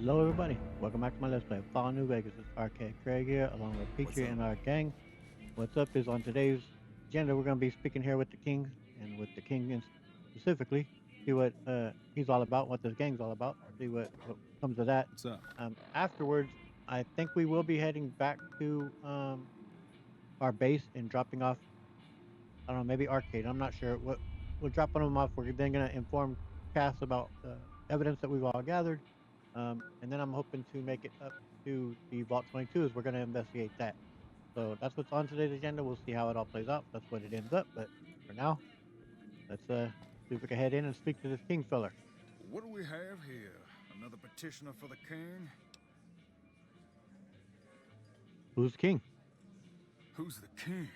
Hello everybody, welcome back to my Let's Play of Fallout New Vegas. It's Arcade Craig here, along with What's Peachy up? and our gang. What's up is on today's agenda, we're going to be speaking here with the King, and with the King specifically, see what he's all about, what this gang's all about, see what comes of that. What's up? Afterwards, I think we will be heading back to our base and dropping off, I don't know, maybe Arcade, I'm not sure. We're dropping them off, we're then going to inform Cass about the evidence that we've all gathered. And then I'm hoping to make it up to the Vault 22 as we're going to investigate that. So that's what's on today's agenda. We'll see how it all plays out. That's what it ends up. But for now, let's see if we can head in and speak to this king feller. What do we have here? Another petitioner for the king? Who's the king? Who's the king?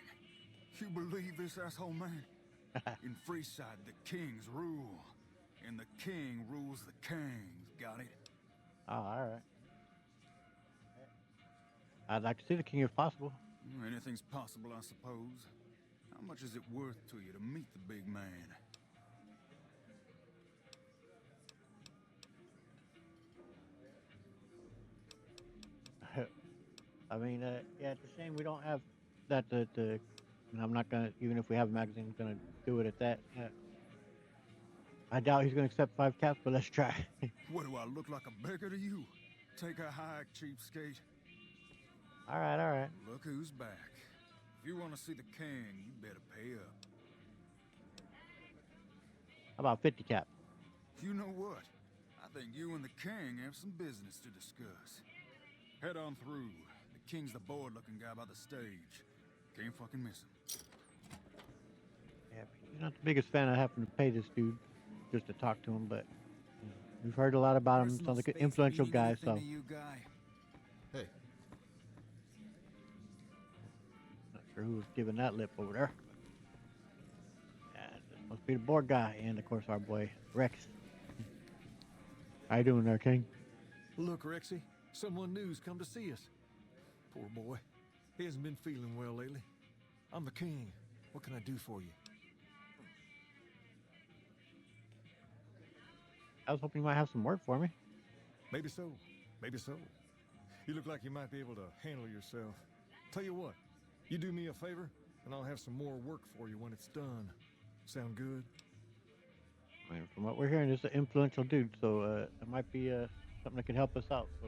You believe this, asshole man? In Freeside, the kings rule. And the king rules the kings. Got it? Oh, all right. I'd like to see the king if possible. Anything's possible, I suppose. How much is it worth to you to meet the big man? I mean, yeah, it's a shame we don't have that. And I'm not gonna, even if we have a magazine, I'm gonna do it at that. I doubt he's gonna accept 5 caps, but let's try. What do I look like, a beggar to you? Take a hike, cheapskate. All right, all right. Look who's back. If you want to see the king, you better pay up. How about 50 caps? You know what? I think you and the king have some business to discuss. Head on through. The king's the bored-looking guy by the stage. Can't fucking miss him. Yeah, he's not the biggest fan of having to pay this dude just to talk to him, but we've heard a lot about him. Sounds like an influential guy, so You guy. Hey, not sure who was giving that lip over there. Yeah, this must be the board guy, and of course our boy Rex. How you doing there, King? look, Rexy. Someone new's come to see us. Poor boy. He hasn't been feeling well lately. I'm the king. What can I do for you? I was hoping you might have some work for me. Maybe so. Maybe so. You look like you might be able to handle yourself. Tell you what, you do me a favor, and I'll have some more work for you when it's done. Sound good? I mean, from what we're hearing, this is an influential dude, so it might be something that could help us out. So,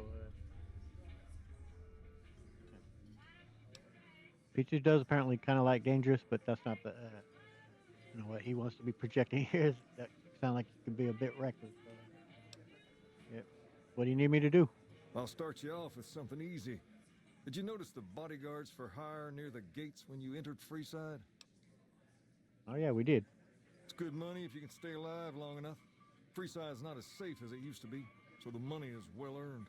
Peachy does apparently kind of like dangerous, but that's not the what he wants to be projecting here. That sound like he could be a bit reckless. So, yeah. What do you need me to do? I'll start you off with something easy. Did you notice the bodyguards for hire near the gates when you entered Freeside? Oh yeah, we did. It's good money if you can stay alive long enough. Freeside's not as safe as it used to be, so the money is well earned.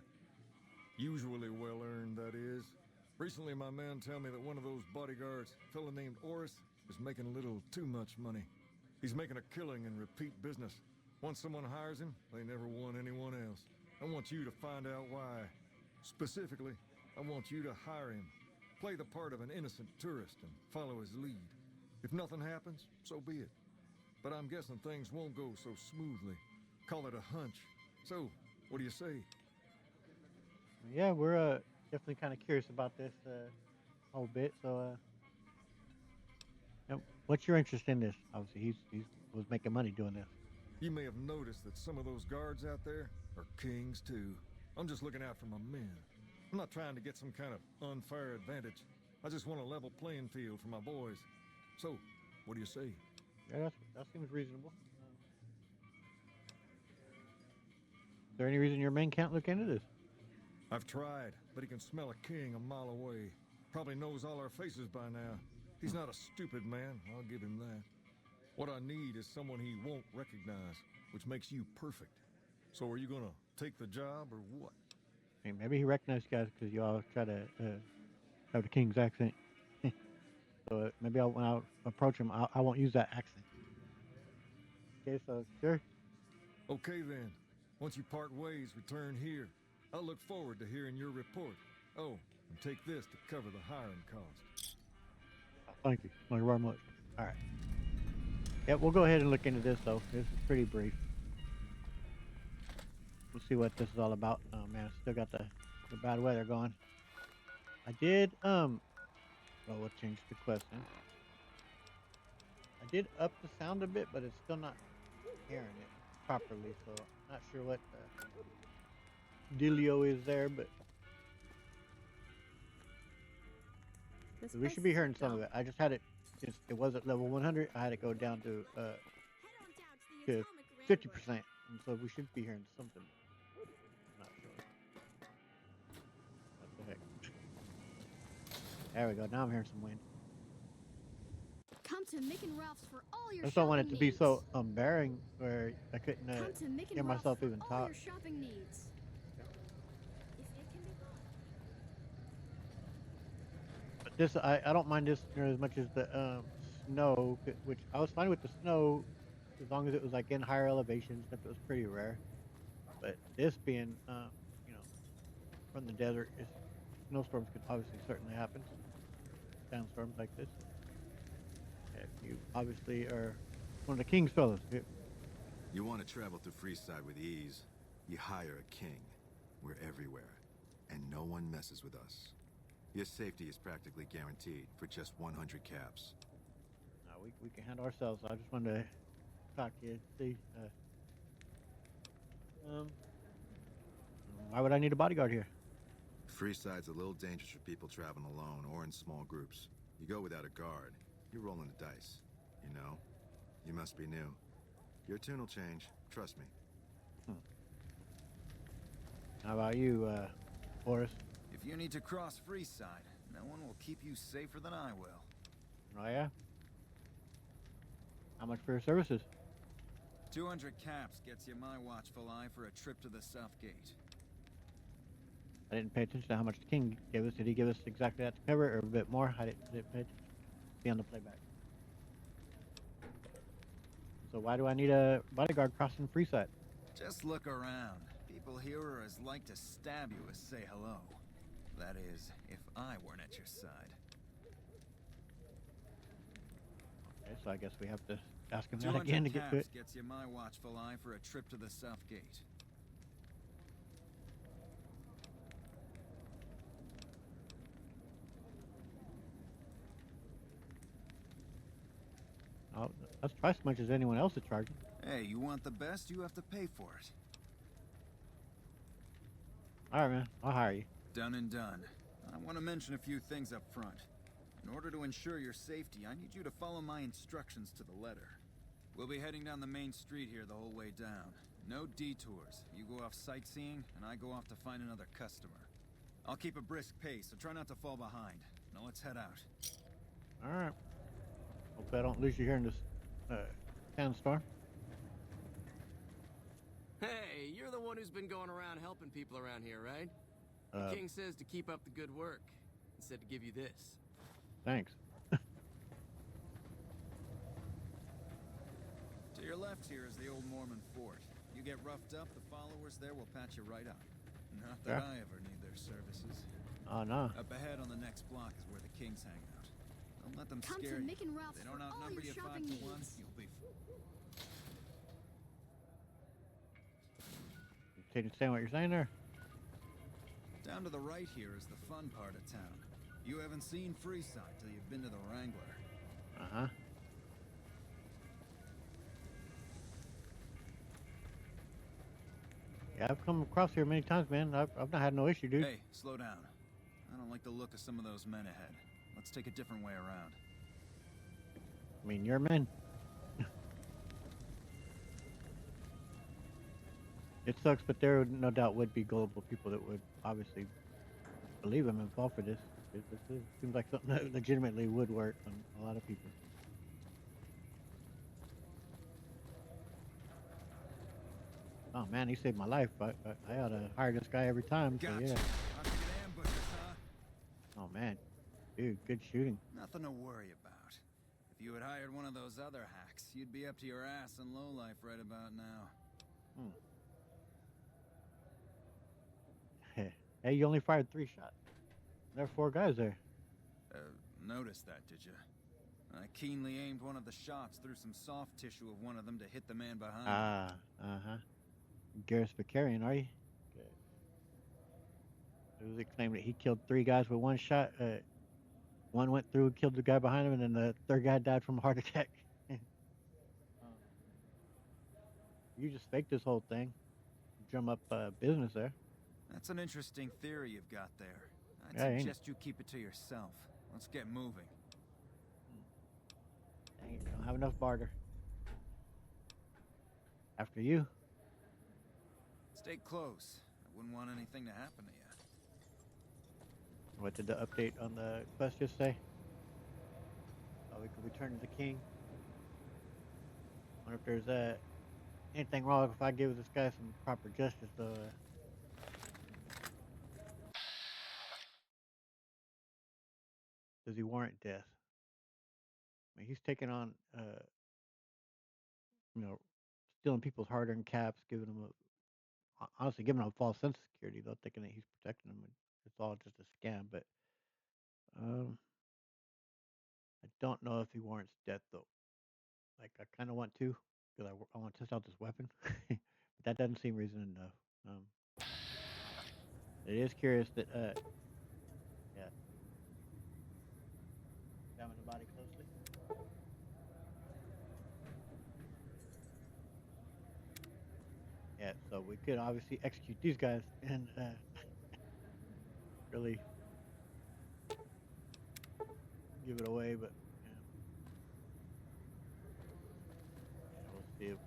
Usually well earned, that is. Recently, my man tell me that one of those bodyguards, a fella named Oris, is making a little too much money. He's making a killing in repeat business. Once someone hires him, they never want anyone else. I want you to find out why. Specifically, I want you to hire him. Play the part of an innocent tourist and follow his lead. If nothing happens, so be it. But I'm guessing things won't go so smoothly. Call it a hunch. So, what do you say? Yeah, we're definitely kind of curious about this whole bit. So, what's your interest in this? Obviously, he's was making money doing this. You may have noticed that some of those guards out there are kings too. I'm just looking out for my men. I'm not trying to get some kind of unfair advantage. I just want a level playing field for my boys. So, what do you say? Yeah, that seems reasonable. Is there any reason your men can't look into this? I've tried, but he can smell a king a mile away. Probably knows all our faces by now. He's not a stupid man, I'll give him that. What I need is someone he won't recognize, which makes you perfect. So are you gonna take the job or what? I mean, maybe he recognized you guys because you all try to have the king's accent. So maybe when I approach him, I won't use that accent. Okay, so sure. Okay then. Once you part ways, return here. I'll look forward to hearing your report. Oh, and take this to cover the hiring cost. Thank you. Thank you very much. All right. Yeah, we'll go ahead and look into this though. This is pretty brief. We'll see what this is all about. Oh man, still got the bad weather going. I did well we'll change the question. I did up the sound a bit, but it's still not hearing it properly, so I'm not sure what the dealio is there, but This we place should be is hearing a some of dump. it. I just had it. It was at level 100. I had it go down to Head on down to the to Atomic 50%, and so we should be hearing something. Not sure. What the heck? There we go. Now I'm hearing some wind. Come to Mick and Ralph's for all your I just don't want it shopping to be needs. so unbearing where I couldn't Come to Mick hear and Ralph's myself for even all talk. your shopping needs. If it can be bought. But this, I don't mind this near as much as the snow, which I was fine with the snow as long as it was like in higher elevations, if it was pretty rare. But this being, you know, from the desert, snowstorms could obviously certainly happen. Sandstorms like this. If you obviously are one of the King's fellows. You want to travel through Freeside with ease, you hire a king. We're everywhere, and no one messes with us. Your safety is practically guaranteed for just 100 caps. We can handle ourselves. I just wanted to talk to you. See, why would I need a bodyguard here? Freeside's a little dangerous for people traveling alone or in small groups. You go without a guard, you're rolling the dice. You know? You must be new. Your tune will change, trust me. How about you, Horace? If you need to cross Freeside, no one will keep you safer than I will. Oh yeah. How much for your services? 200 caps gets you my watchful eye for a trip to the South Gate. I didn't pay attention to how much the king gave us. Did he give us exactly that to cover, or a bit more? I didn't pay attention. See on the playback. So why do I need a bodyguard crossing Freeside? Just look around. People here are as like to stab you as say hello. That is, if I weren't at your side. Okay, so I guess we have to ask him that 200 again to get to it. caps gets you my watchful eye for a trip to the South Gate. Oh, that's twice as much as anyone else is charging. Hey, you want the best, you have to pay for it. All right, man. I'll hire you. Done and done. I want to mention a few things up front. In order to ensure your safety, I need you to follow my instructions to the letter. We'll be heading down the main street here the whole way down. No detours. You go off sightseeing, and I go off to find another customer. I'll keep a brisk pace, so try not to fall behind. Now let's head out. All right. Hope I don't lose you here in this sandstorm. Hey, you're the one who's been going around helping people around here, right? The king says to keep up the good work. He said to give you this. Thanks. To your left here is the old Mormon fort. You get roughed up, the followers there will patch you right up. Not that Yeah. I ever need their services. Oh no. Up ahead on the next block is where the kings hang out. Don't let them Come to scare you. Mick and Ralph's They for don't all outnumber your you 5 shopping to 1. needs. You'll be. Can you understand what you're saying there? Down to the right here is the fun part of town. You haven't seen Freeside till you've been to the Wrangler. Uh-huh. Yeah, I've come across here many times, man. I've not had no issue, dude. Hey, slow down. I don't like the look of some of those men ahead. Let's take a different way around. I mean, you're men. It sucks, but there no doubt would be gullible people that would obviously believe him and fall for this. It seems like something that legitimately would work on a lot of people. Oh man, he saved my life. I ought to hire this guy every time. So Gotcha. yeah. How to get ambushed, huh? Oh man, dude, good shooting. Nothing to worry about. If you had hired one of those other hacks, you'd be up to your ass in lowlife right about now. Hey, you only fired 3 shots. There are 4 guys there. Noticed that, did you? I keenly aimed one of the shots through some soft tissue of one of them to hit the man behind. Uh-huh. Garrus Vakarian, are you? Good. It was claimed that he killed 3 guys with one shot. One went through and killed the guy behind him, and then the third guy died from a heart attack. Um, you just faked this whole thing. Drum up business there. That's an interesting theory you've got there. I'd Yeah, ain't it? suggest you keep it to yourself. Let's get moving. Dang it, don't have enough barter. After you. Stay close. I wouldn't want anything to happen to you. What did the update on the quest just say? Oh, we could return to the king. Wonder if there's anything wrong if I give this guy some proper justice, though. Does he warrant death? I mean, he's taking on, you know, stealing people's hard-earned caps, giving them honestly giving them a false sense of security, though, thinking that he's protecting them. And it's all just a scam. But um, I don't know if he warrants death, though. Like, I kind of want to, because I want to test out this weapon. But that doesn't seem reason enough. It is curious that, yeah. Examine the body closely. Yeah, so we could obviously execute these guys and really give it away, but yeah. Yeah, we'll see if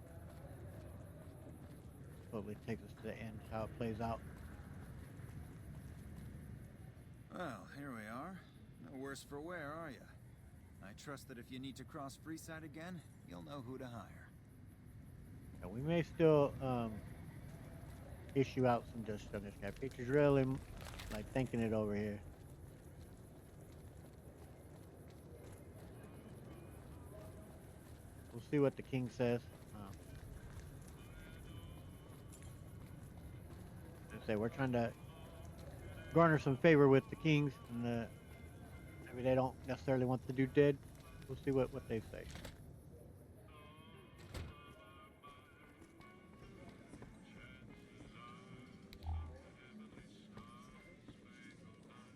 totally takes us to the end, how it plays out. Well, here we are. No worse for wear, are you? I trust that if you need to cross Freeside again, you'll know who to hire. And we may still issue out some justice on this guy. Picture's really like thinking it over here. We'll see what the king says. I say we're trying to garner some favor with the kings, and maybe they don't necessarily want the dude dead. We'll see what they say.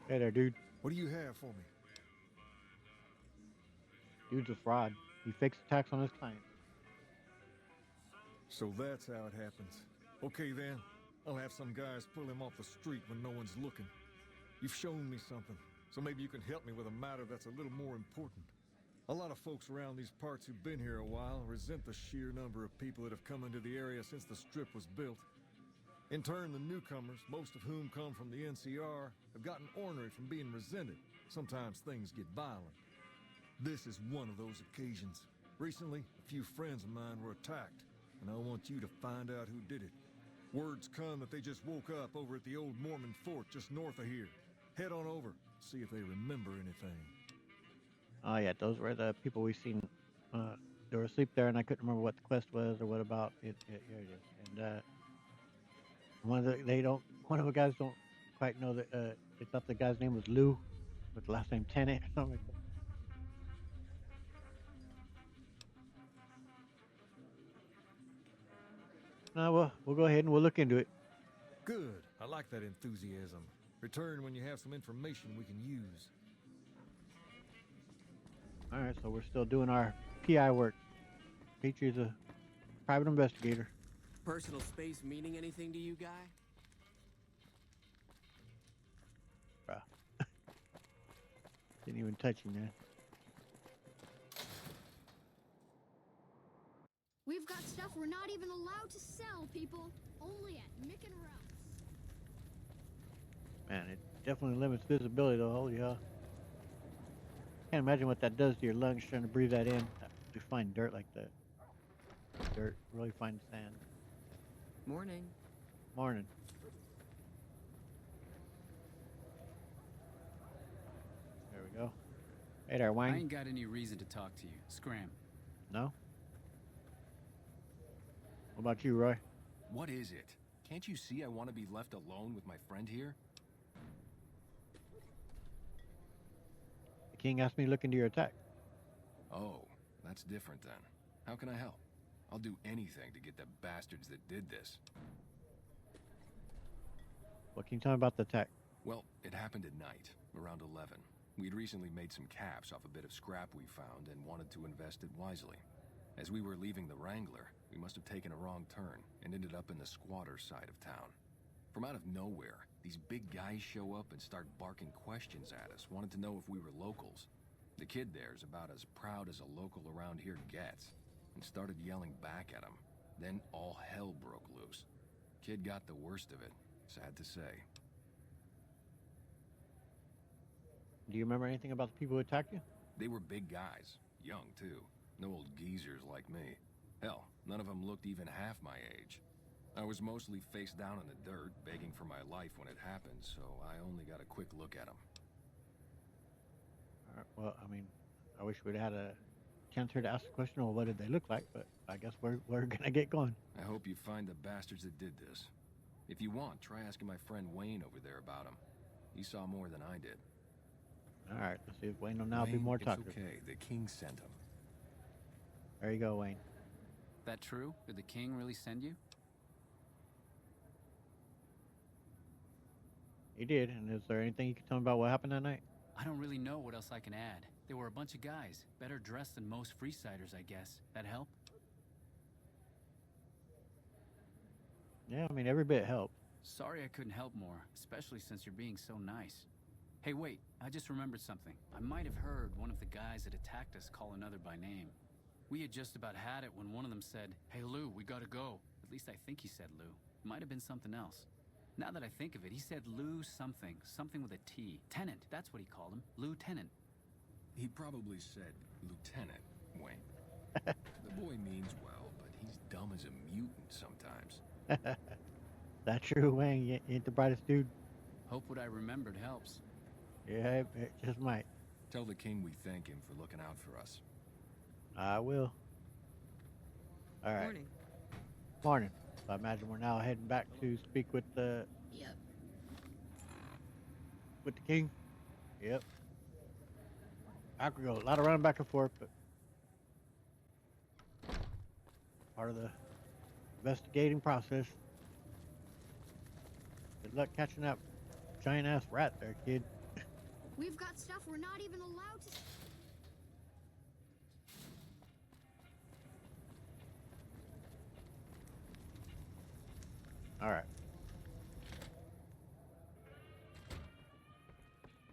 Hey there, dude. What do you have for me? Dude's a fraud. He fakes attacks on his clients. So that's how it happens. Okay then, I'll have some guys pull him off the street when no one's looking. You've shown me something, so maybe you can help me with a matter that's a little more important. A lot of folks around these parts who've been here a while resent the sheer number of people that have come into the area since the Strip was built. In turn, the newcomers, most of whom come from the NCR, have gotten ornery from being resented. Sometimes things get violent. This is one of those occasions. Recently, a few friends of mine were attacked, and I want you to find out who did it. Word's come that they just woke up over at the old Mormon fort just north of here. Head on over, see if they remember anything. Oh yeah, those were the people we seen. They were asleep there, and I couldn't remember what the quest was or what about it. Here it is. And one of the guys don't quite know that they thought the guy's name was Lou, with the last name Tennant or something like that. No, we'll go ahead and we'll look into it. Good. I like that enthusiasm. Return when you have some information we can use. All right, so we're still doing our PI work. Petrie's a private investigator. Personal space meaning anything to you, guy? Bruh. Didn't even touch you, man. We've got stuff we're not even allowed to sell, people. Only at Mick and Ralph's. Man, it definitely limits visibility, though. Holy hell. Can't imagine what that does to your lungs trying to breathe that in. To find dirt like that. Dirt, really fine sand. Morning. Morning. There we go. Hey there, I Wang. ain't got any reason to talk to you. Scram. No? What about you, Roy? What is it? Can't you see I want to be left alone with my friend here? The king asked me to look into your attack. Oh, that's different then. How can I help? I'll do anything to get the bastards that did this. What can you tell me about the attack? Well, it happened at night, around 11. We'd recently made some caps off a bit of scrap we found and wanted to invest it wisely. As we were leaving the Wrangler, we must have taken a wrong turn and ended up in the squatter side of town. From out of nowhere, these big guys show up and start barking questions at us, wanted to know if we were locals. The kid there's about as proud as a local around here gets, and started yelling back at him. Then all hell broke loose. Kid got the worst of it, sad to say. Do you remember anything about the people who attacked you? They were big guys, young too. No old geezers like me. Hell, none of them looked even half my age. I was mostly face down in the dirt, begging for my life when it happened, so I only got a quick look at them. All right, well, I mean, I wish we'd had a chance here to ask the question, well, what did they look like? But I guess we're gonna get going. I hope you find the bastards that did this. If you want, try asking my friend Wayne over there about them. He saw more than I did. All right, let's see if Wayne will now be Wayne, more it's talkative. okay. The king sent him. There you go, Wayne. That true? Did the king really send you? He did, and is there anything you can tell me about what happened that night? I don't really know what else I can add. They were a bunch of guys, better dressed than most Freesiders, I guess. That help? Yeah, I mean, every bit helped. Sorry I couldn't help more, especially since you're being so nice. Hey, wait, I just remembered something. I might have heard one of the guys that attacked us call another by name. We had just about had it when one of them said, "Hey, Lou, we gotta go." At least I think he said Lou. It might have been something else. Now that I think of it, he said Lou something. Something with a T. Tennant, that's what he called him. Lieutenant. He probably said Lieutenant Wayne. The boy means well, but he's dumb as a mutant sometimes. That true, Wayne? You ain't the brightest dude. Hope what I remembered helps. Yeah, it just might. Tell the king we thank him for looking out for us. I will. All right. Morning. Morning. So I imagine we're now heading back to speak with the Yep. king. Yep. I could go a lot of running back and forth, but part of the investigating process. Good luck catching that giant ass rat there, kid. We've got stuff we're not even allowed to. All right.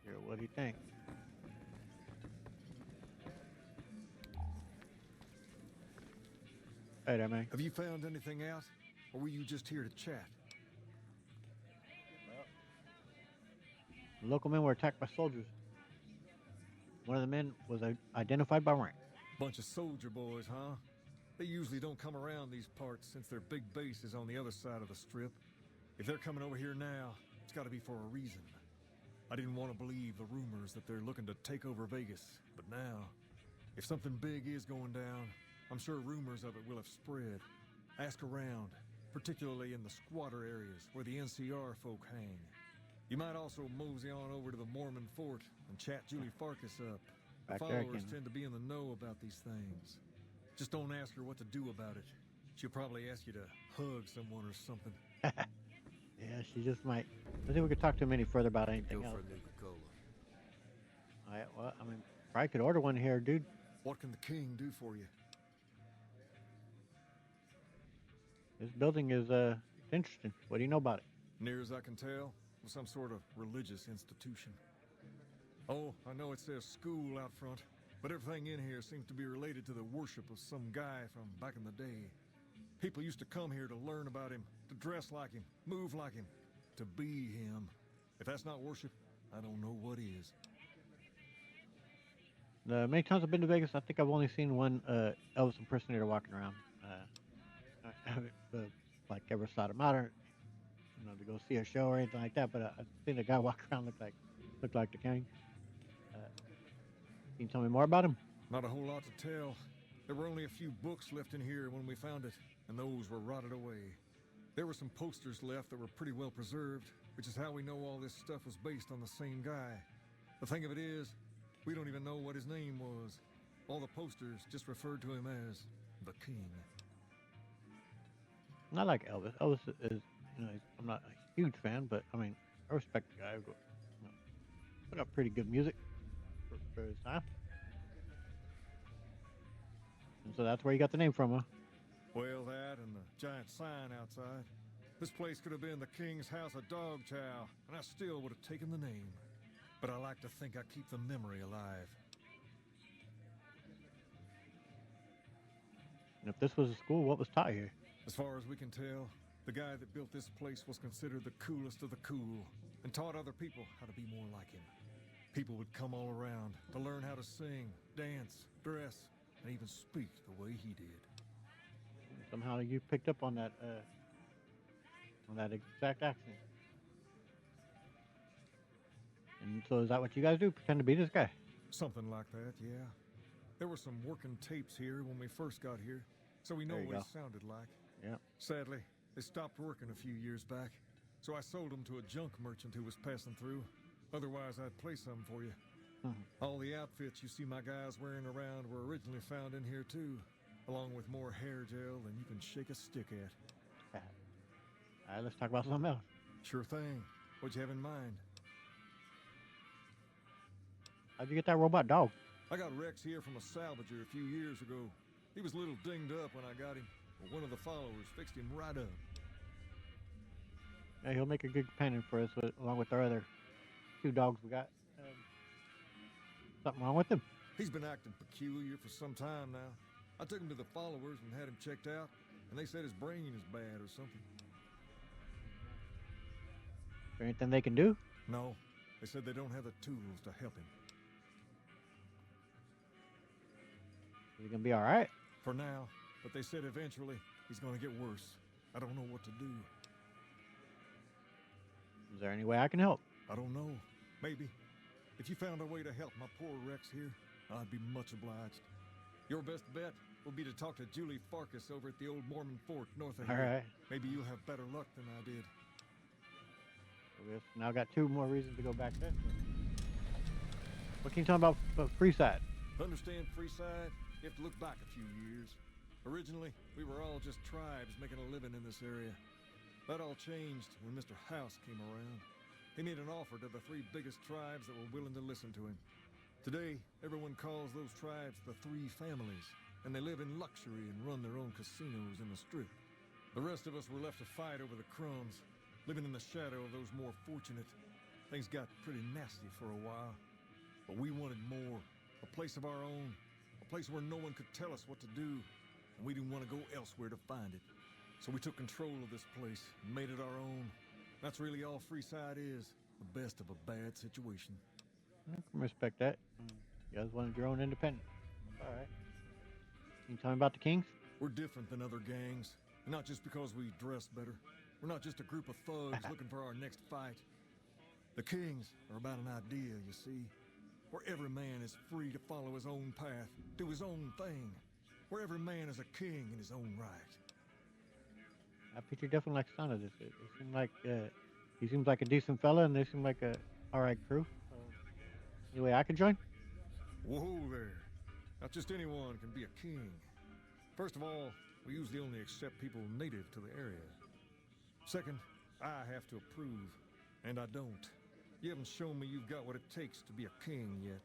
Here, what do you think? Hey there, man. Have you found anything out? Or were you just here to chat? The local men were attacked by soldiers. One of the men was identified by rank. Bunch of soldier boys, huh? They usually don't come around these parts since their big base is on the other side of the strip. If they're coming over here now, it's gotta be for a reason. I didn't want to believe the rumors that they're looking to take over Vegas, but now, if something big is going down, I'm sure rumors of it will have spread. Ask around, particularly in the squatter areas where the NCR folk hang. You might also mosey on over to the Mormon fort and chat Julie Farkas up. The Back there followers again. tend to be in the know about these things. Just don't ask her what to do about it. She'll probably ask you to hug someone or something. Yeah, she just might. I think we could talk to him any further about anything else. Nuka-Cola. Well, I mean, probably could order one here, dude. What can the king do for you? This building is interesting. What do you know about it? Near as I can tell, some sort of religious institution. Oh, I know it says school out front, but everything in here seems to be related to the worship of some guy from back in the day. People used to come here to learn about him, to dress like him, move like him, to be him. If that's not worship, I don't know what is. The many times I've been to Vegas, I think I've only seen one Elvis impersonator walking around. I haven't like ever sought him out or to go see a show or anything like that. But I've seen a guy walk around look like the king. Can you tell me more about him? Not a whole lot to tell. There were only a few books left in here when we found it, and those were rotted away. There were some posters left that were pretty well preserved, which is how we know all this stuff was based on the same guy. The thing of it is, we don't even know what his name was. All the posters just referred to him as the King. Not like Elvis. Elvis is You know, I'm not a huge fan, but I mean, I respect the guy. You know, put up pretty good music for his time, and so that's where you got the name from, huh? Well, that and the giant sign outside. This place could have been the King's House of Dog Chow, and I still would have taken the name. But I like to think I keep the memory alive. And if this was a school, what was taught here? As far as we can tell, the guy that built this place was considered the coolest of the cool, and taught other people how to be more like him. People would come all around to learn how to sing, dance, dress, and even speak the way he did. Somehow you picked up on that exact accent. And so is that what you guys do? Pretend to be this guy? Something like that, yeah. There were some working tapes here when we first got here, so we know There you what go. he sounded like. Yeah. Sadly, they stopped working a few years back, so I sold them to a junk merchant who was passing through. Otherwise, I'd play some for you. All the outfits you see my guys wearing around were originally found in here too, along with more hair gel than you can shake a stick at. All right, let's talk about something else. Sure thing. What'd you have in mind? How'd you get that robot dog? I got Rex here from a salvager a few years ago. He was a little dinged up when I got him, but one of the followers fixed him right up. Yeah, he'll make a good companion for us, along with our other 2 dogs we got. Something wrong with him? He's been acting peculiar for some time now. I took him to the followers and had him checked out, and they said his brain is bad or something. Is there anything they can do? No, they said they don't have the tools to help him. Is he gonna be all right? For now, but they said eventually he's gonna get worse. I don't know what to do. Is there any way I can help? I don't know. Maybe. If you found a way to help my poor Rex here, I'd be much obliged. Your best bet will be to talk to Julie Farkas over at the old Mormon fort north of All here. right. Maybe you'll have better luck than I did. I guess now I got 2 more reasons to go back there. What can you tell me about Freeside? To understand Freeside, you have to look back a few years. Originally, we were all just tribes making a living in this area. That all changed when Mr. House came around. He made an offer to the 3 biggest tribes that were willing to listen to him. Today, everyone calls those tribes the 3 families, and they live in luxury and run their own casinos in the strip. The rest of us were left to fight over the crumbs, living in the shadow of those more fortunate. Things got pretty nasty for a while, but we wanted more, a place of our own, a place where no one could tell us what to do, and we didn't want to go elsewhere to find it. So we took control of this place and made it our own. That's really all Freeside is, the best of a bad situation. I can respect that. You guys wanted your own independence. All right. Can you tell me about the Kings? We're different than other gangs, not just because we dress better. We're not just a group of thugs looking for our next fight. The Kings are about an idea, you see, where every man is free to follow his own path, do his own thing, where every man is a king in his own right. I picture definitely like son of this. It seemed like he seems like a decent fella, and they seem like a all right crew. Any way I could join? Whoa there. Not just anyone can be a king. First of all, we usually only accept people native to the area. Second, I have to approve, and I don't. You haven't shown me you've got what it takes to be a king yet.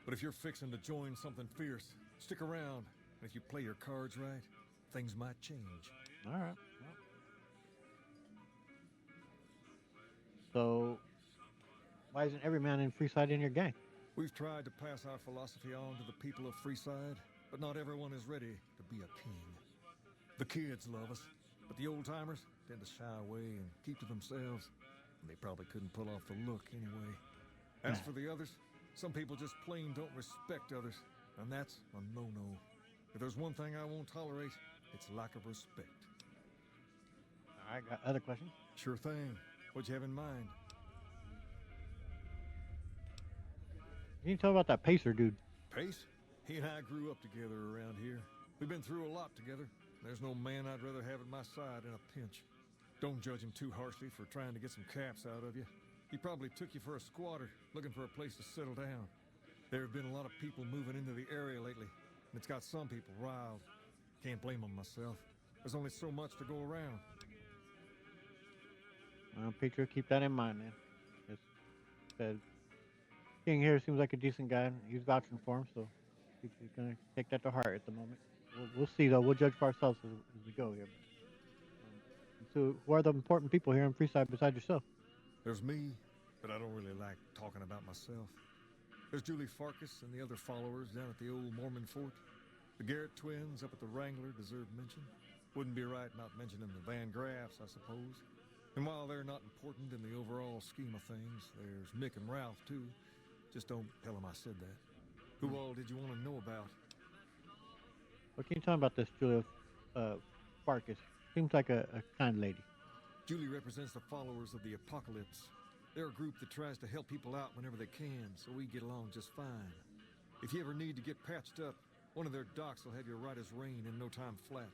But if you're fixing to join something fierce, stick around. And if you play your cards right, things might change. All right. Well. So, why isn't every man in Freeside in your gang? We've tried to pass our philosophy on to the people of Freeside, but not everyone is ready to be a king. The kids love us, but the old-timers tend to shy away and keep to themselves, and they probably couldn't pull off the look anyway. As for the others, some people just plain don't respect others, and that's a no-no. If there's one thing I won't tolerate, it's lack of respect. All right, got other questions? Sure thing. What'd you have in mind? Can you tell about that Pacer dude? Pace? He and I grew up together around here. We've been through a lot together. There's no man I'd rather have at my side in a pinch. Don't judge him too harshly for trying to get some caps out of you. He probably took you for a squatter, looking for a place to settle down. There have been a lot of people moving into the area lately, and it's got some people riled. Can't blame them myself. There's only so much to go around. Pedro, keep that in mind, man. Just said King here seems like a decent guy, and he's vouching for him, so he's gonna take that to heart at the moment. We'll see though. We'll judge for ourselves as we go here. So, who are the important people here in Freeside besides yourself? There's me, but I don't really like talking about myself. There's Julie Farkas and the other followers down at the old Mormon fort. The Garrett twins up at the Wrangler deserve mention. Wouldn't be right not mentioning the Van Graffs, I suppose. And while they're not important in the overall scheme of things, there's Mick and Ralph, too. Just don't tell them I said that. Who all did you want to know about? What can you tell me about this Julia Farkas? Seems like a kind lady. Julie represents the followers of the Apocalypse. They're a group that tries to help people out whenever they can, so we get along just fine. If you ever need to get patched up, one of their docs will have you right as rain in no time flat.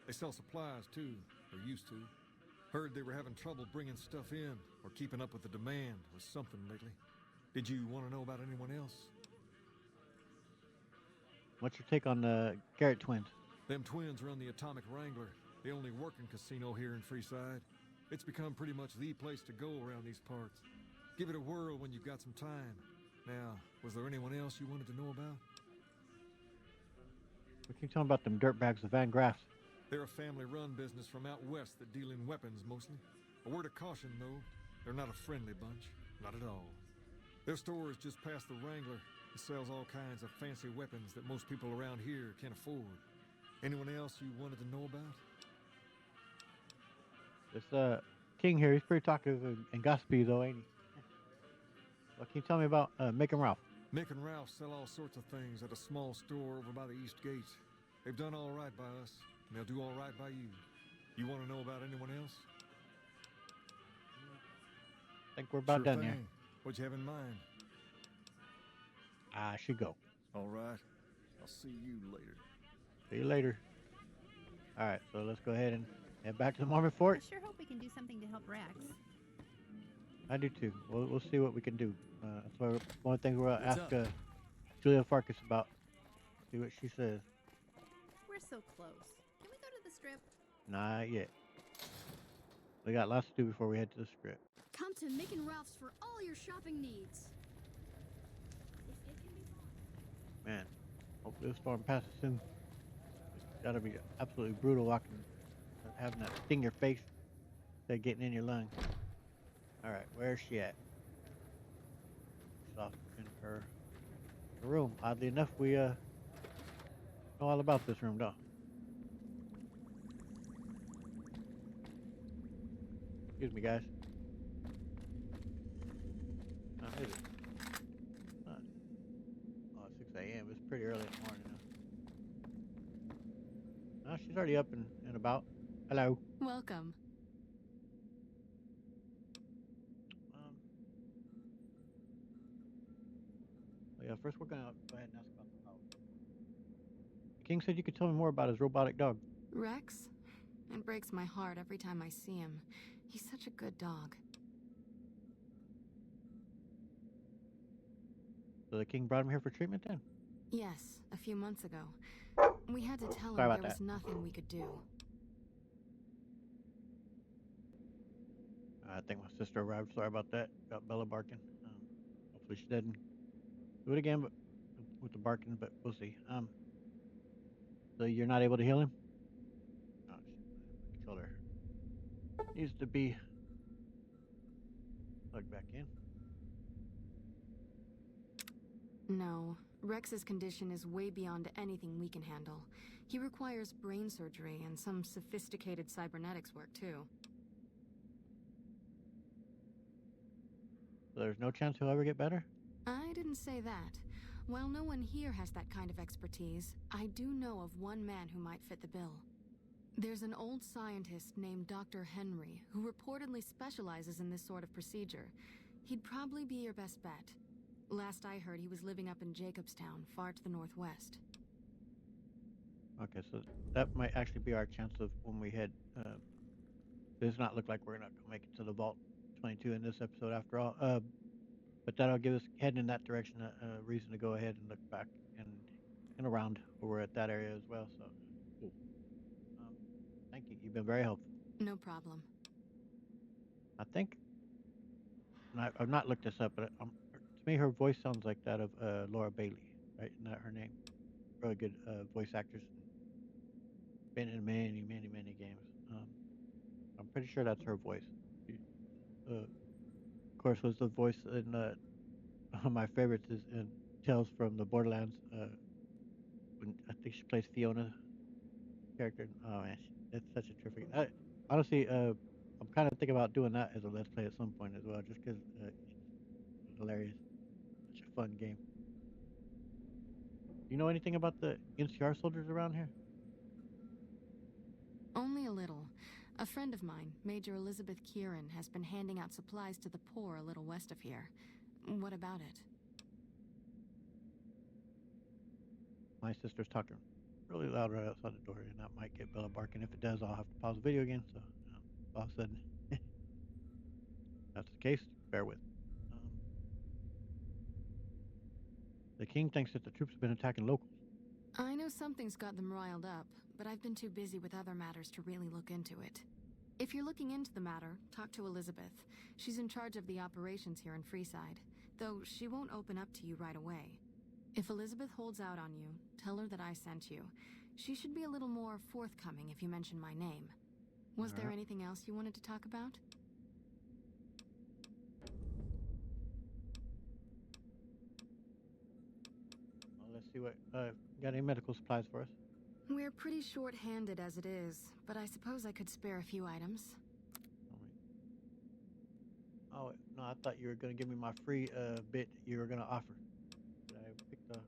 They sell supplies, too, or used to. Heard they were having trouble bringing stuff in, or keeping up with the demand, or something lately. Did you want to know about anyone else? What's your take on the Garrett twins? Them twins run the Atomic Wrangler, the only working casino here in Freeside. It's become pretty much the place to go around these parts. Give it a whirl when you've got some time. Now, was there anyone else you wanted to know about? What can you tell me about them dirtbags, the Van Graffs? They're a family-run business from out west that deal in weapons mostly. A word of caution, though, they're not a friendly bunch. Not at all. Their store is just past the Wrangler. It sells all kinds of fancy weapons that most people around here can't afford. Anyone else you wanted to know about? This King here, he's pretty talkative and gossipy though, ain't he? What can you tell me about Mick and Ralph? Mick and Ralph sell all sorts of things at a small store over by the East Gate. They've done all right by us, and they'll do all right by you. You want to know about anyone else? I think we're about Sure done here. thing. What you have in mind? I should go. All right. I'll see you later. See you later. All right, so let's go ahead and head back to the Mormon I fort. sure hope we can do something to help Rex. I do too. We'll see what we can do. That's why one of the things we'll What's ask up? Julia Farkas about. See what she says. We're so close. Can we go to the strip? Not yet. We got lots to do before we head to the script. Come to Mick and Ralph's for all your shopping needs. It can be fun. Man, hopefully this storm passes soon. It's gotta be absolutely brutal walking, having that sting your face, instead of getting in your lung. All right, where's she at? She's off in her room. Oddly enough, we know all about this room, don't we? Excuse me, guys. Is it? Oh, 6 a.m. It's pretty early in the morning now. No, she's already up and about. Hello. Welcome. Yeah, first we're gonna go ahead and ask about the house. King said you could tell me more about his robotic dog. Rex? It breaks my heart every time I see him. He's such a good dog. So the king brought him here for treatment then? Yes, a few months ago. We had to tell him Sorry there about was that. nothing we could do. I think my sister arrived. Sorry about that. Got Bella barking. Hopefully she doesn't do it again, but with the barking. But we'll see. So you're not able to heal him? Oh, shit. Controller needs to be plugged back in. No, Rex's condition is way beyond anything we can handle. He requires brain surgery and some sophisticated cybernetics work, too. So there's no chance he'll ever get better? I didn't say that. While no one here has that kind of expertise, I do know of one man who might fit the bill. There's an old scientist named Dr. Henry who reportedly specializes in this sort of procedure. He'd probably be your best bet. Last I heard, he was living up in Jacobstown, far to the northwest. Okay, so that might actually be our chance of when we head. Does not look like we're not gonna make it to the Vault 22 in this episode after all. But that'll give us heading in that direction a reason to go ahead and look back and around over at that area as well. So, cool. Thank you. You've been very helpful. No problem. I think and I've not looked this up, but to me, her voice sounds like that of Laura Bailey, right? Isn't that her name? Really good voice actress. Been in many, many, many games. I'm pretty sure that's her voice. She, of course, was the voice in one of my favorites is in Tales from the Borderlands. When I think she plays Fiona character. Oh man, it's such a terrific. Honestly, I'm kind of thinking about doing that as a let's play at some point as well, just because it's hilarious. Such a fun game. You know anything about the NCR soldiers around here? Only a little. A friend of mine, Major Elizabeth Kieran, has been handing out supplies to the poor a little west of here. What about it? My sister's talking really loud right outside the door, and that might get Bella barking. If it does, I'll have to pause the video again. So, all of a sudden, that's the case. Bear with. Um, the king thinks that the troops have been attacking locals. I know something's got them riled up, but I've been too busy with other matters to really look into it. If you're looking into the matter, talk to Elizabeth. She's in charge of the operations here in Freeside, though she won't open up to you right away. If Elizabeth holds out on you, tell her that I sent you. She should be a little more forthcoming if you mention my name. Was there anything else you wanted to talk about? Well, let's see what got any medical supplies for us. We're pretty short-handed as it is, but I suppose I could spare a few items. Oh no, I thought you were gonna give me my free bit you were gonna offer. Did I pick the?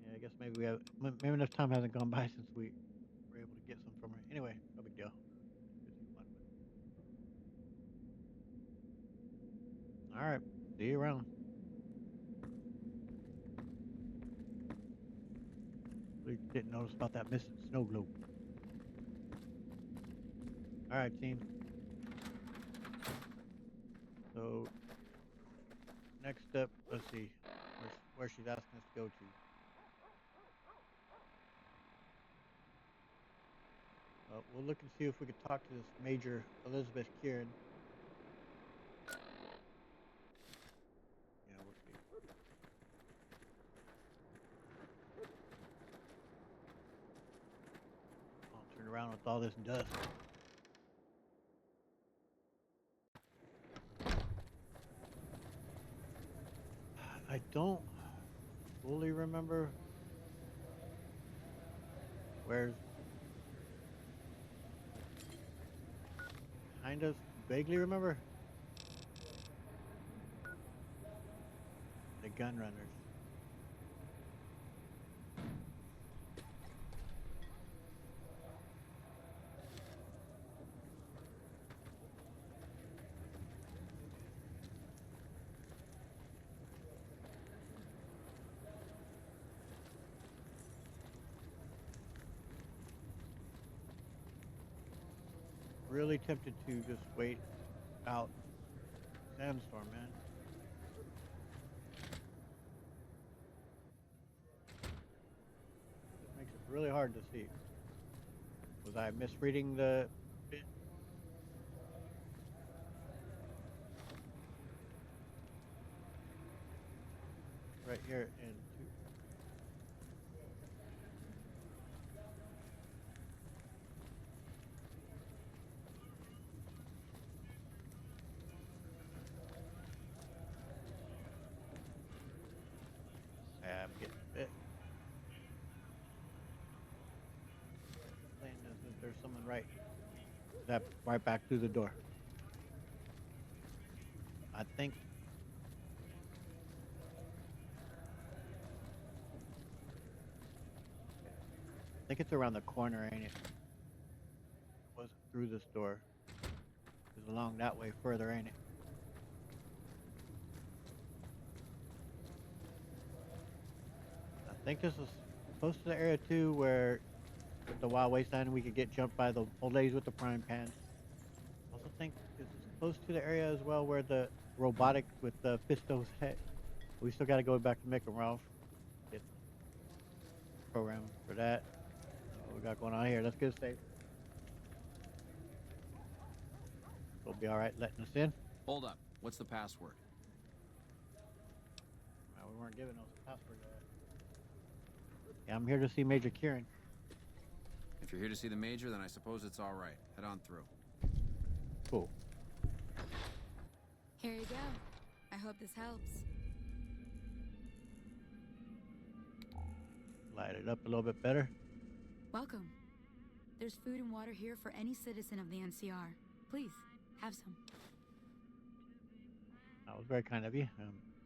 Yeah, I guess maybe we have. Maybe enough time hasn't gone by since we were able to get some from her. Anyway, no big deal. All right, see you around. We didn't notice about that missing snow globe. All right, team. So next up, let's see where she's asking us to go to. We'll look and see if we could talk to this Major Elizabeth Kieran. Yeah, we'll see. I'll turn around with all this dust. I don't fully remember where's kind of vaguely remember the gun runners. Really tempted to just wait out sandstorm, man. It makes it really hard to see. Was I misreading the bit? Right here in two. I'm getting bit. Saying that there's someone right back through the door. I think it's around the corner, ain't it? It wasn't through this door. It's along that way further, ain't it? I think this is close to the area too where with the Wild Wasteland we could get jumped by the old ladies with the frying pans. I also think this is close to the area as well where the robotic with the Fisto's head. We still got to go back to Mick and Ralph. Get the program for that. What we got going on here? Let's get it safe. be all right letting us in. Hold up. What's the password? Well, we weren't given those passwords. Yeah, I'm here to see Major Kieran. If you're here to see the Major, then I suppose it's all right. Head on through. Cool. Here you go. I hope this helps. Light it up a little bit better. Welcome. There's food and water here for any citizen of the NCR. Please, have some. That was very kind of you,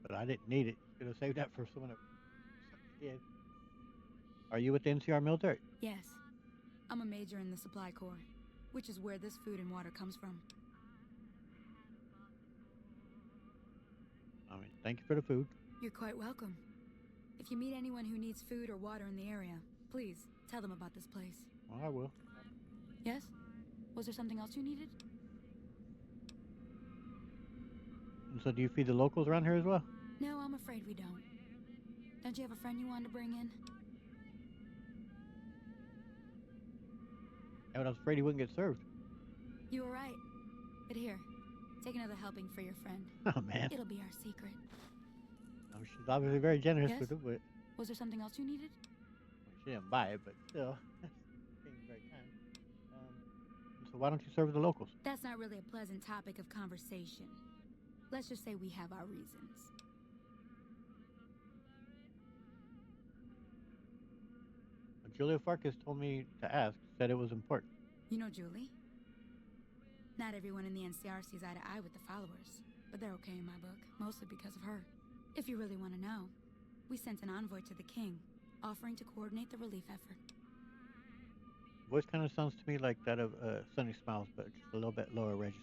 but I didn't need it. Could have saved that for someone that did. Are you with the NCR military? Yes. I'm a major in the Supply Corps, which is where this food and water comes from. I mean, thank you for the food. You're quite welcome. If you meet anyone who needs food or water in the area, please tell them about this place. Well, I will. Yes? Was there something else you needed? And so do you feed the locals around here as well? No, I'm afraid we don't. Don't you have a friend you wanted to bring in? Yeah, but I was afraid he wouldn't get served. You were right. But here, take another helping for your friend. Oh, man. It'll be our secret. She's obviously very generous Yes? with it, but Was there something else you needed? she didn't buy it, but still. Being very kind. So why don't you serve the locals? That's not really a pleasant topic of conversation. Let's just say we have our reasons. Julia Farkas told me to ask, said it was important. You know Julie? Not everyone in the NCR sees eye to eye with the followers, but they're okay in my book, mostly because of her. If you really want to know, we sent an envoy to the king, offering to coordinate the relief effort. Voice kind of sounds to me like that of Sunny Smiles, but just a little bit lower register.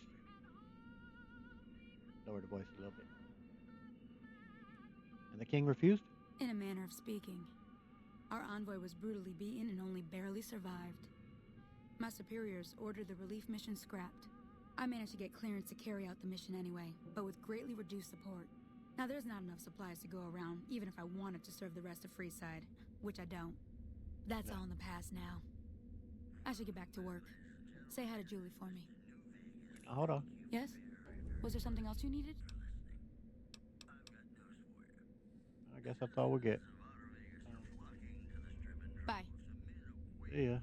Lower the voice a little bit. And the king refused? In a manner of speaking. Our envoy was brutally beaten and only barely survived. My superiors ordered the relief mission scrapped. I managed to get clearance to carry out the mission anyway, but with greatly reduced support. Now there's not enough supplies to go around, even if I wanted to serve the rest of Freeside, which I don't. That's all in the past now. I should get back to work. Say hi to Julie for me. Hold on. Yes? Was there something else you needed? I guess that's all we'll get. Bye. See ya.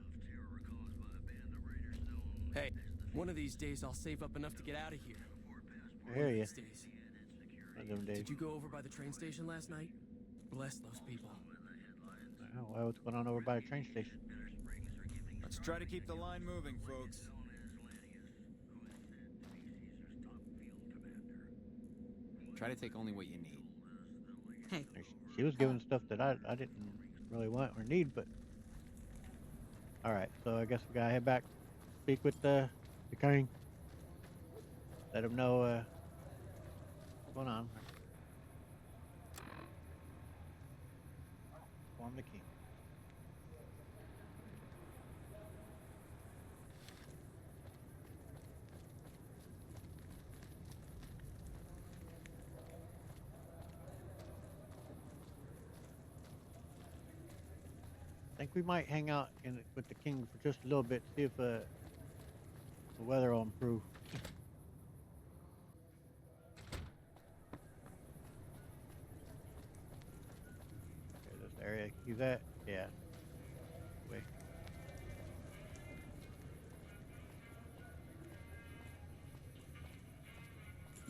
Hey, one of these days I'll save up enough to get out of here. I hear ya. These days. One of them days. Did you go over by the train station last night? Bless those people. Oh, well, what's going on over by the train station? Let's try to keep the line moving, folks. Try to take only what you need. Hey. She was giving stuff that I didn't really want or need, but... Alright, so I guess we gotta head back, speak with the king. Let him know what's going on. Inform the king. I think we might hang out with the king for just a little bit, see if the weather will improve. Okay, this area he's at, yeah. Wait.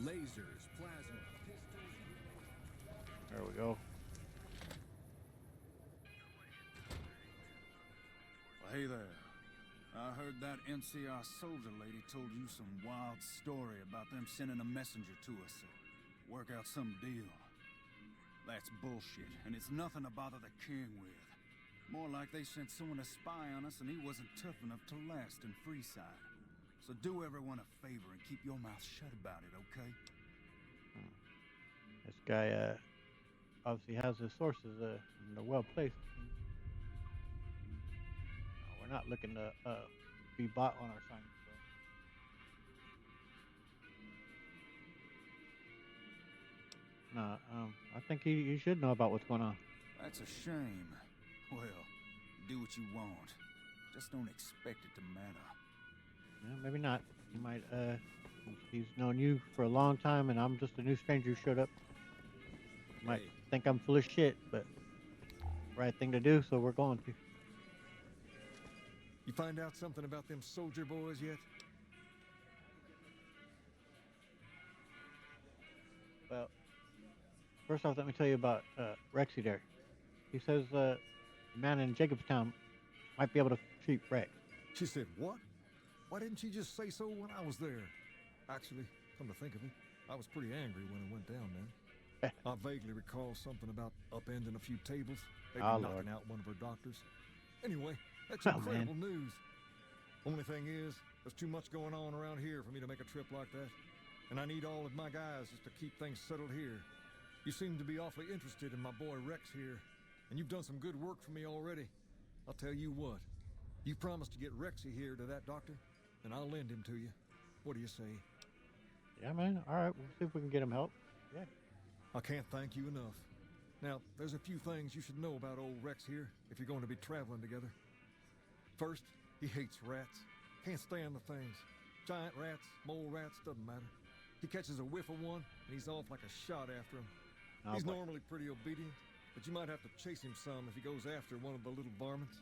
Lasers, plasma, pistols. There we go. Hey there. I heard that NCR soldier lady told you some wild story about them sending a messenger to us to work out some deal. That's bullshit, and it's nothing to bother the king with. More like they sent someone to spy on us and he wasn't tough enough to last in Freeside. So do everyone a favor and keep your mouth shut about it, okay? This guy obviously has his sources in the well placed. We're not looking to be bought on our sign. So. No, I think you should know about what's going on. That's a shame. Well, do what you want. Just don't expect it to matter. Yeah, maybe not. You might He's known you for a long time, and I'm just a new stranger who showed up. Might Hey. think I'm full of shit, but right thing to do, so we're going to. You find out something about them soldier boys yet? Well, first off, let me tell you about Rexy there. He says the man in Jacobstown might be able to treat Rex. She said, what? Why didn't she just say so when I was there? Actually, come to think of it, I was pretty angry when it went down then. I vaguely recall something about upending a few tables, maybe Oh, knocking Lord. out one of her doctors. Anyway, that's Oh, incredible news. Only thing is, there's too much going on around here for me to make a trip like that. And I need all of my guys just to keep things settled here. You seem to be awfully interested in my boy Rex here, and you've done some good work for me already. I'll tell you what, you promised to get Rexy here to that doctor, and I'll lend him to you. What do you say? Yeah, man. All right, we'll see if we can get him help. Yeah. I can't thank you enough. Now, there's a few things you should know about old Rex here if you're going to be traveling together. First, he hates rats. Can't stand the things. Giant rats, mole rats, doesn't matter. He catches a whiff of one, and he's off like a shot after him. Oh, He's boy. normally pretty obedient, but you might have to chase him some if he goes after one of the little varmints.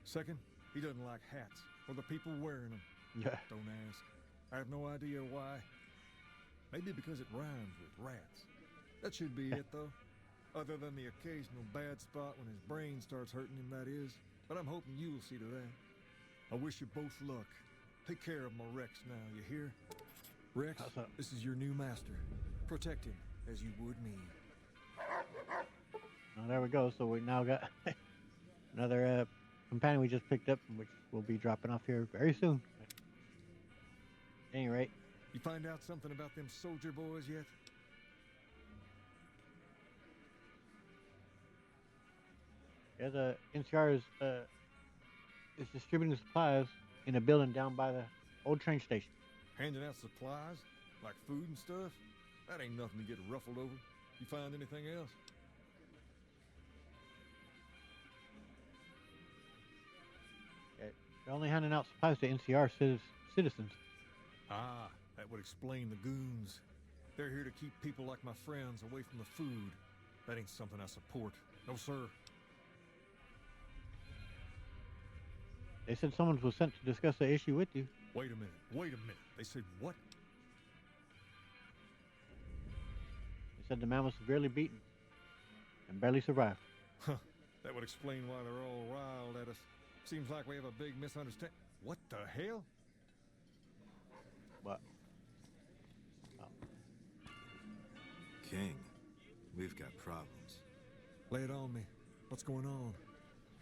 Second, he doesn't like hats or the people wearing them. Yeah. Don't ask. I have no idea why. Maybe because it rhymes with rats. That should be it, though. Other than the occasional bad spot when his brain starts hurting him, that is. But I'm hoping you'll see to that. I wish you both luck. Take care of my Rex now, you hear? Rex, How's that? this is your new master. Protect him as you would me. Oh, there we go. So we now got another companion we just picked up, which we'll be dropping off here very soon. At any rate, You find out something about them soldier boys yet? yeah, the NCR is distributing supplies in a building down by the old train station. Handing out supplies? Like food and stuff? That ain't nothing to get ruffled over. You find anything else? They're only handing out supplies to NCR citizens. Ah, that would explain the goons. They're here to keep people like my friends away from the food. That ain't something I support. No, sir. They said someone was sent to discuss the issue with you. Wait a minute. Wait a minute. They said what? They said the man was severely beaten and barely survived. Huh. That would explain why they're all riled at us. Seems like we have a big misunderstanding. What the hell? What? King, we've got problems. Lay it on me. What's going on?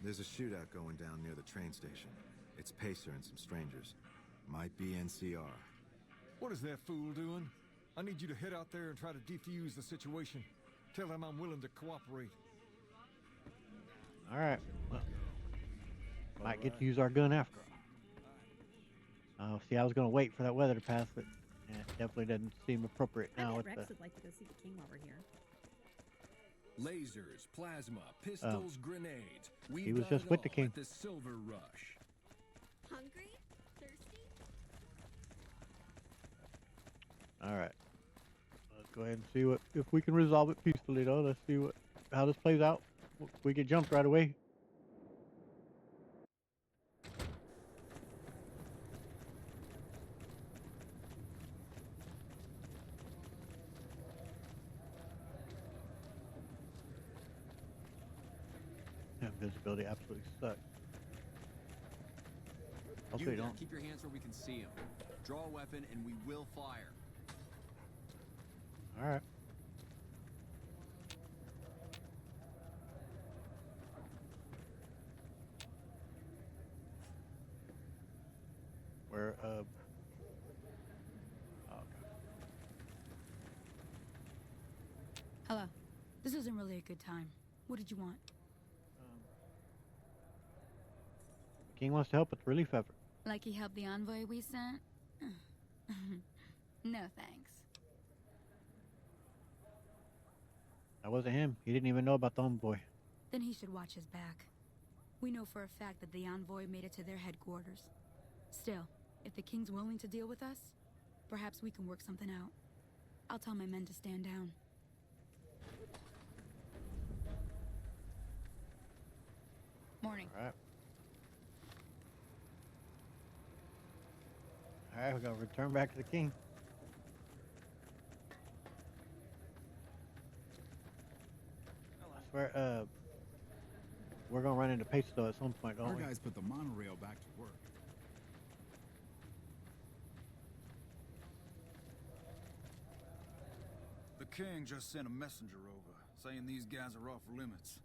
There's a shootout going down near the train station. It's Pacer and some strangers. Might be NCR. What is that fool doing? I need you to head out there and try to defuse the situation. Tell them I'm willing to cooperate. All right. Well, might get to use our gun after all. See, I was going to wait for that weather to pass, but it definitely doesn't seem appropriate I now. bet With Rex the, would like to go see the king while we're here. Lasers, plasma, pistols, grenades. We he was got just it with the all king. at the Silver Rush. Hungry? Thirsty? all right. Let's go ahead and see what if we can resolve it peacefully, though. Let's see how this plays out. We get jumped right away. That visibility absolutely sucks. Also, You you there, don't. keep your hands where we can see him. Draw a weapon and we will fire. All right. Where oh, okay. Hello. This isn't really a good time. What did you want? King wants to help with relief effort. Like he helped the envoy we sent? No thanks. That wasn't him. He didn't even know about the envoy. Then he should watch his back. We know for a fact that the envoy made it to their headquarters. Still, if the king's willing to deal with us, Perhaps we can work something out. I'll tell my men to stand down. Morning. Alright. Alright, we're gonna return back to the king. I swear, we're gonna run into Pesto at some point, don't Our we? guys put the monorail back to work. The king just sent a messenger over, saying these guys are off limits.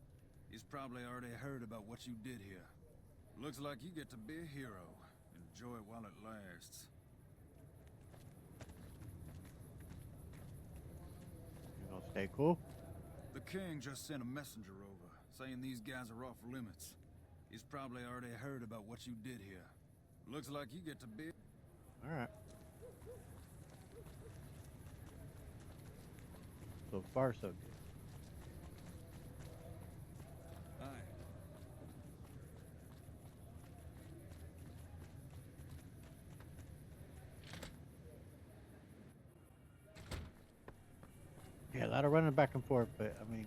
He's probably already heard about what you did here. Looks like you get to be a hero. Enjoy it while it lasts. You gonna stay cool? The king just sent a messenger over, saying these guys are off limits. He's probably already heard about what you did here. Looks like you get to be... Alright. So far, so good. Aye. Yeah, a lot of running back and forth, but I mean,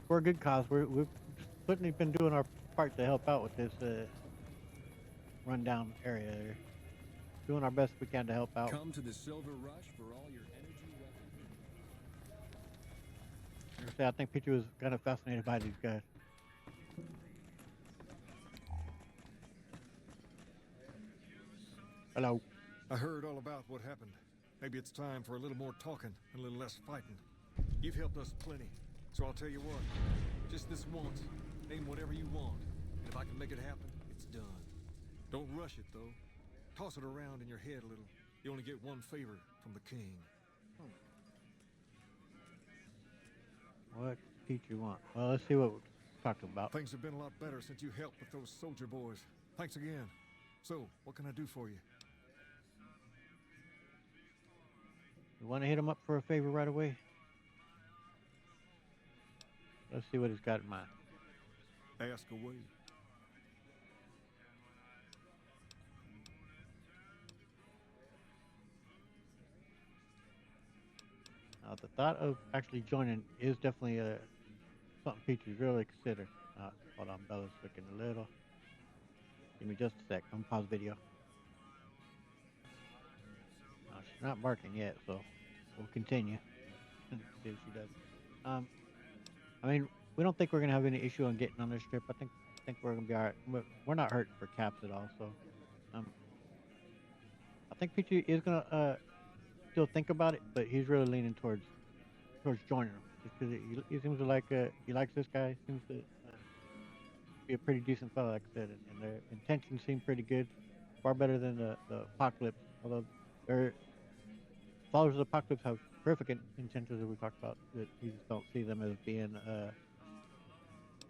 for a good cause. We've certainly been doing our part to help out with this rundown area there. Doing our best we can to help out. Come to the Silver Rush for all your energy weapons. Like I said, I think Pichu was kind of fascinated by these guys. Hello. I heard all about what happened. Maybe it's time for a little more talking and a little less fighting. You've helped us plenty, so I'll tell you what. Just this once, name whatever you want, and if I can make it happen, it's done. Don't rush it, though. Toss it around in your head a little. You only get one favor from the king. What Pichu want? Well, let's see what we're talking about. Things have been a lot better since you helped with those soldier boys. Thanks again. So, what can I do for you? You want to hit him up for a favor right away? Let's see what he's got in mind. Ask away. Now, the thought of actually joining is definitely something Pichu's really consider. Hold on, Bella's looking a little. Give me just a sec. I'm gonna pause video. No, she's not barking yet, so we'll continue. See if she does. I mean, we don't think we're gonna have any issue on getting on this trip. I think we're gonna be alright. We're not hurting for caps at all, so I think Pichu is gonna still think about it, but he's really leaning towards joining them, just because he seems to like he likes this guy. Seems to be a pretty decent fellow, like I said, and their intentions seem pretty good, far better than the Apocalypse. Although their followers of the Apocalypse have terrific intentions, that we talked about, that he just don't see them as being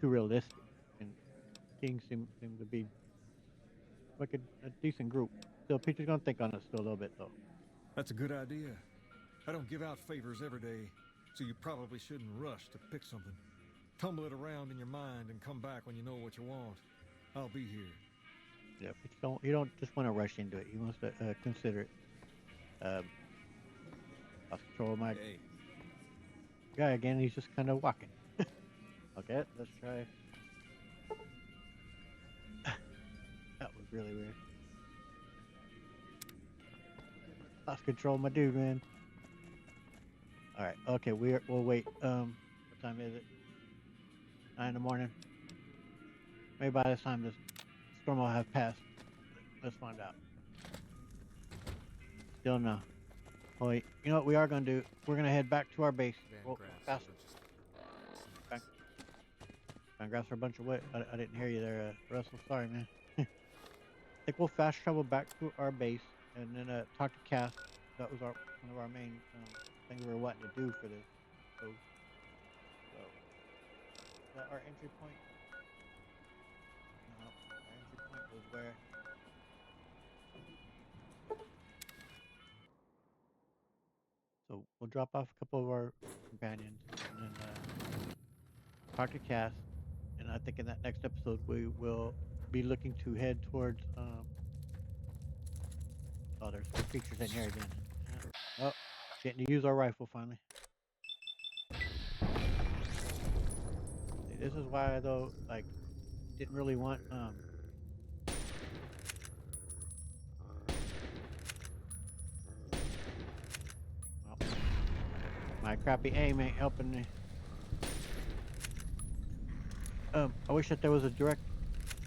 too realistic. And Kings seem to be like a decent group. Still, Peter's gonna think on it still a little bit, though. That's a good idea. I don't give out favors every day, so you probably shouldn't rush to pick something. Tumble it around in your mind and come back when you know what you want. I'll be here. Yeah, but you don't just want to rush into it. You want to consider it. Lost control of my guy again. He's just kind of walking. Okay, let's try. That was really weird. Lost control of my dude, man. All right. Okay, we'll wait. What time is it? 9 in the morning. Maybe by this time this storm will have passed. Let's find out. Still no. Oh wait, you know what we are gonna do? We're gonna head back to our base. Well, faster. Van Grass for a bunch of what? I didn't hear you there, Russell. Sorry, man. I think we'll fast travel back to our base and then talk to Cass. That was one of our main things we were wanting to do for this. So is that our entry point? No, our entry point was where? So we'll drop off a couple of our companions and then talk to Cass. And I think in that next episode we will be looking to head towards Oh, there's some creatures in here again. Oh, getting to use our rifle finally. See, this is why though, like, didn't really want well, my crappy aim ain't helping me. I wish that there was a direct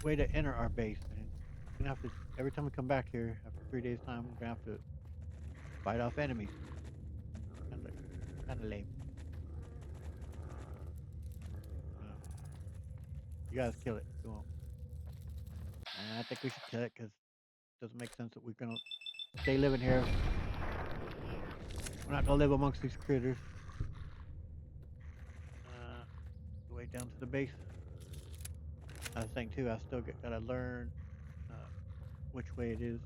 way to enter our base. And we're gonna have to, every time we come back here after 3 days time, we're gonna have to fight off enemies. Kind of lame. You guys kill it. Go on. And I think we should kill it because it doesn't make sense that we're gonna stay living here. We're not gonna live amongst these critters. The way down to the base. I was saying too, I still gotta learn which way it is.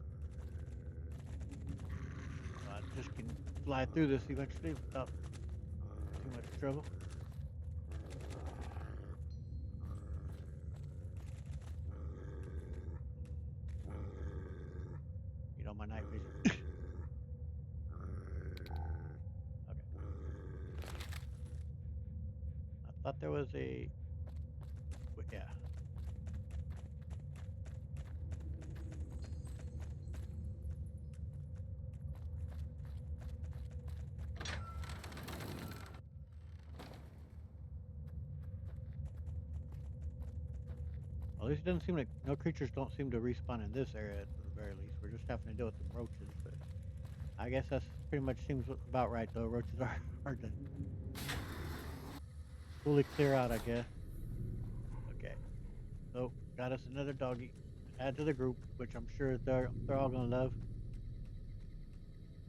I just can fly through this eventually without too much trouble. You know my night vision. Okay. I thought there was a. But yeah. At least it doesn't seem like no creatures don't seem to respawn in this area at the very least. We're just having to deal with the roaches, but I guess that's pretty much seems about right though. Roaches are hard to fully clear out, I guess. Okay, so got us another doggy. Add to the group, which I'm sure they're all gonna love.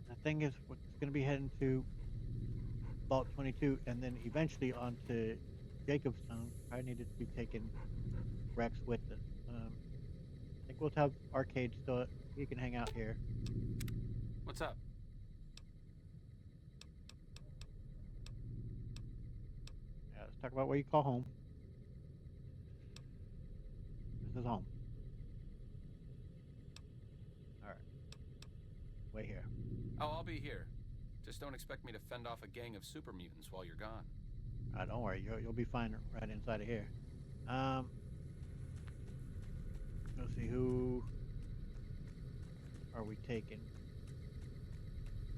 The thing is, we're gonna be heading to Vault 22, and then eventually on to Jacobstone. I needed to be taking Rex with us. I think we'll have Arcade still. He can hang out here. What's up? Yeah, let's talk about what you call home. This is home. All right. Wait here. Oh, I'll be here. Just don't expect me to fend off a gang of super mutants while you're gone. Don't worry. You'll be fine right inside of here. Let's see, who are we taking?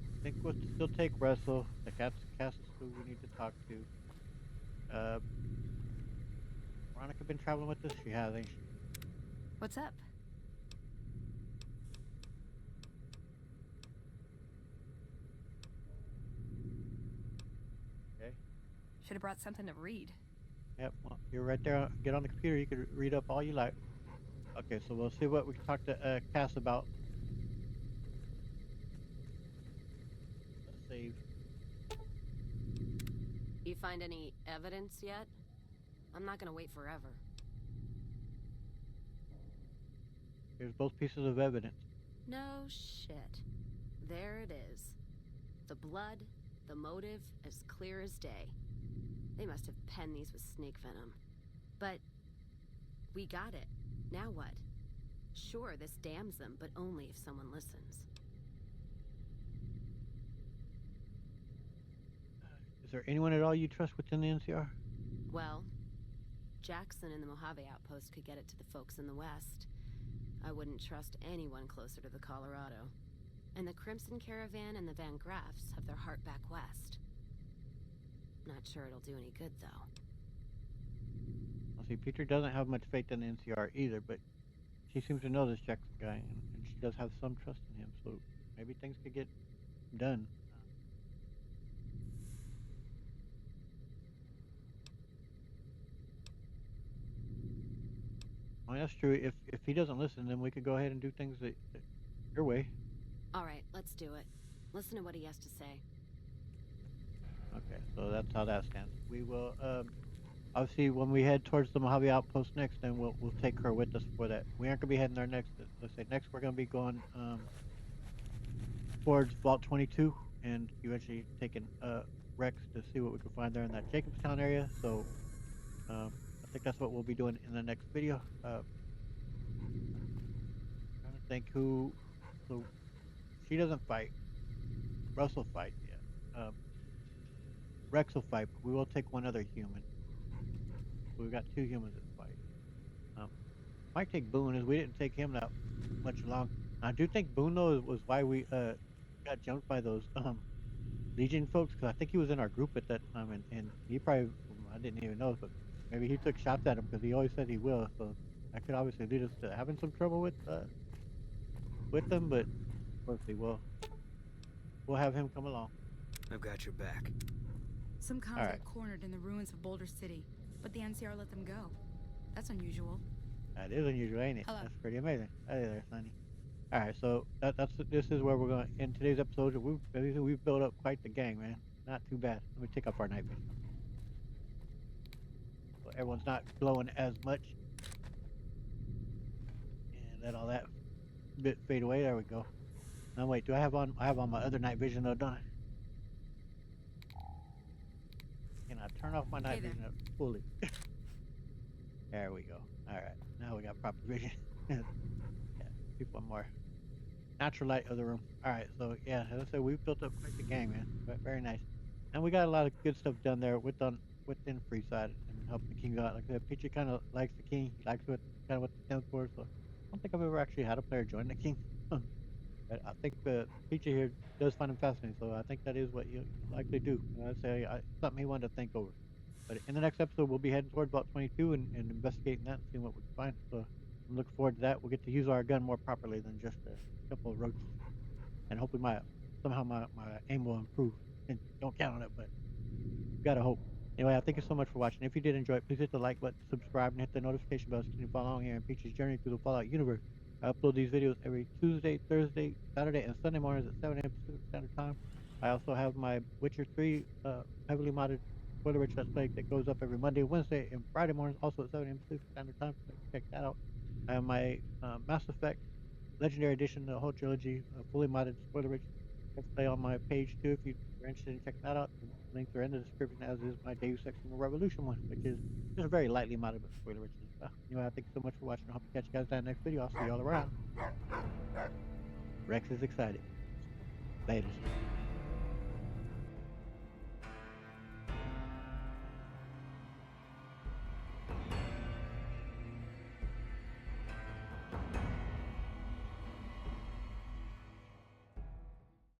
I think we'll still take Russell. The cat's who we need to talk to. Veronica been traveling with us? She has, ain't she? What's up? Okay. Should have brought something to read. Yep, well, you're right there. Get on the computer. You can read up all you like. Okay, so we'll see what we can talk to Cass about. Let's save. You find any evidence yet? I'm not gonna wait forever. Here's both pieces of evidence. No shit. There it is. The blood, the motive, as clear as day. They must have penned these with snake venom. But we got it. Now what? Sure, this damns them, but only if someone listens. Is there anyone at all you trust within the NCR? Well, Jackson and the Mojave outpost could get it to the folks in the west. I wouldn't trust anyone closer to the Colorado. And the Crimson Caravan and the Van Graffs have their heart back west. Not sure it'll do any good, though. Well, see, Peter doesn't have much faith in the NCR either, but she seems to know this Jackson guy, and she does have some trust in him, so maybe things could get done. Well, that's true. If he doesn't listen, then we could go ahead and do things your way. All right, let's do it. Listen to what he has to say. Okay, so that's how that stands. We will, obviously, when we head towards the Mojave Outpost next, then we'll take her with us for that. We aren't gonna be heading there next. Let's say next we're gonna be going towards Vault 22, and eventually taking Rex to see what we can find there in that Jacobstown area. So I think that's what we'll be doing in the next video. Trying to think who. So she doesn't fight. Russell fights, yeah. Rex will fight, but we will take one other human. We've got 2 humans that fight. Might take Boone, as we didn't take him that much long. I do think Boone though was why we got jumped by those Legion folks, because I think he was in our group at that time, and he probably, I didn't even know, but maybe he took shots at him because he always said he will. So that could obviously lead us to having some trouble with them, but hopefully we'll have him come along. I've got your back. Some cons got cornered in the ruins of Boulder City, but the NCR let them go. That's unusual. That is unusual, ain't it? Hello. That's pretty amazing. Hey there, Sonny. All right, so this is where we're going to end today's episode. We've built up quite the gang, man. Not too bad. Let me take off our night vision. So everyone's not glowing as much. And let all that bit fade away. There we go. Now wait, I have on my other night vision though, don't I? Can I turn off my night vision fully? There we go. All right, now we got proper vision. Yeah, keep one more natural light of the room. All right, so yeah, as I said, we've built up quite the gang, man. Very nice, and we got a lot of good stuff done there within Freeside and helping the king out. Like I said, Peachy kind of likes the king. He likes what he stands for. So I don't think I've ever actually had a player join the king. But I think Peachy here does find him fascinating, so I think that is what you likely do. And I'd say something he wanted to think over. But in the next episode, we'll be heading towards Vault 22 and investigating that and seeing what we can find. So I'm looking forward to that. We'll get to use our gun more properly than just a couple of roaches. And hopefully somehow my aim will improve. And don't count on it, but gotta hope. Anyway, I thank you so much for watching. If you did enjoy it, please hit the like button, subscribe, and hit the notification bell so you can follow along here in Peachy's journey through the Fallout universe. I upload these videos every Tuesday, Thursday, Saturday, and Sunday mornings at 7 a.m. Pacific Standard Time. I also have my Witcher 3 heavily modded spoiler rich let's play that goes up every Monday, Wednesday, and Friday mornings, also at 7 a.m. Pacific Standard Time. So check that out. I have my Mass Effect Legendary Edition, the whole trilogy, fully modded spoiler rich let's play on my page too. If you're interested in checking that out, the links are in the description, as is my Deus Ex Human Revolution one, which is just very lightly modded but spoiler rich and stuff. Anyway, I thank you so much for watching. I hope to catch you guys in the next video. I'll see you all around. Rex is excited. Later.